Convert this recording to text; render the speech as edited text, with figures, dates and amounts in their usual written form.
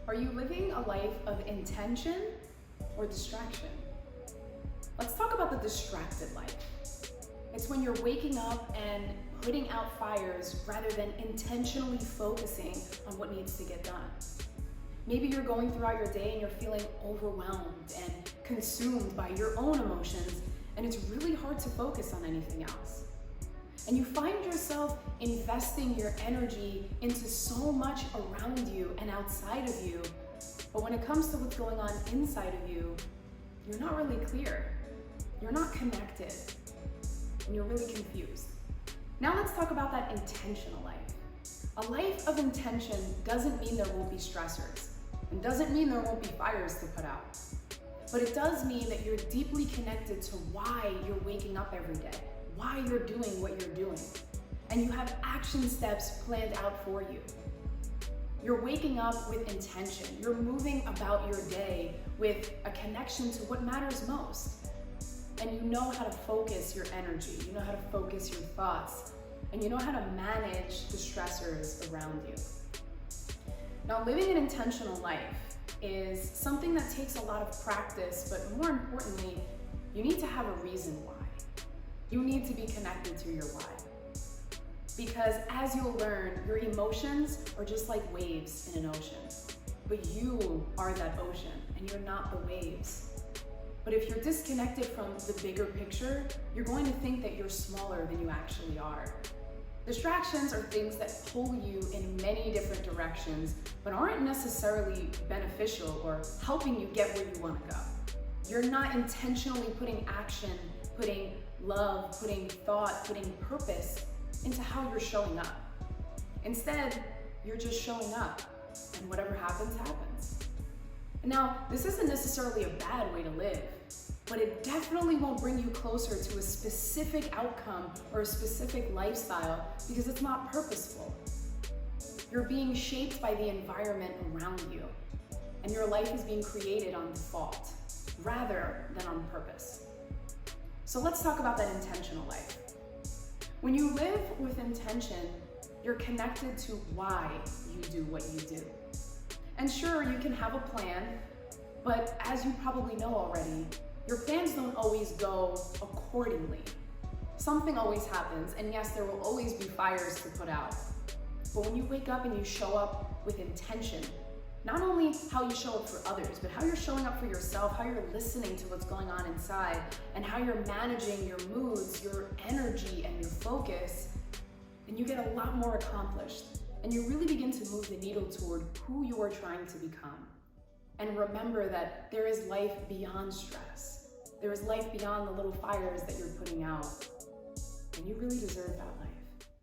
Are you living a life of intention or distraction? Let's talk about the distracted life. It's when you're waking up and putting out fires rather than intentionally focusing on what needs to get done. Maybe you're going throughout your day and you're feeling overwhelmed and consumed by your own emotions, and it's really hard to focus on anything else. And you find yourself investing your energy into so much around you and outside of you, but when it comes to what's going on inside of you, you're not really clear. You're not connected, and you're really confused. Now let's talk about that intentional life. A life of intention doesn't mean there won't be stressors, and doesn't mean there won't be fires to put out. But it does mean that you're deeply connected to why you're waking up every day, why you're doing what you're doing, and you have action steps planned out for you. You're waking up with intention. You're moving about your day with a connection to what matters most. And you know how to focus your energy, you know how to focus your thoughts, and you know how to manage the stressors around you. Now, living an intentional life is something that takes a lot of practice, but more importantly, you need to have a reason why. You need to be connected to your why. Because as you'll learn, your emotions are just like waves in an ocean, but you are that ocean and you're not the waves. But if you're disconnected from the bigger picture, you're going to think that you're smaller than you actually are. Distractions are things that pull you in many different directions, but aren't necessarily beneficial or helping you get where you want to go. You're not intentionally putting action, putting love, putting thought, putting purpose into how you're showing up. Instead, you're just showing up, and whatever happens, happens. Now, this isn't necessarily a bad way to live, but it definitely won't bring you closer to a specific outcome or a specific lifestyle because it's not purposeful. You're being shaped by the environment around you, and your life is being created on default rather than on purpose. So let's talk about that intentional life. When you live with intention, you're connected to why you do what you do. And sure, you can have a plan, but as you probably know already, your plans don't always go accordingly. Something always happens, and yes, there will always be fires to put out. But when you wake up and you show up with intention, not only how you show up for others, but how you're showing up for yourself, how you're listening to what's going on inside, and how you're managing your moods, your energy, and your focus, then you get a lot more accomplished. And you really begin to move the needle toward who you are trying to become. And remember that there is life beyond stress. There is life beyond the little fires that you're putting out. And you really deserve that life.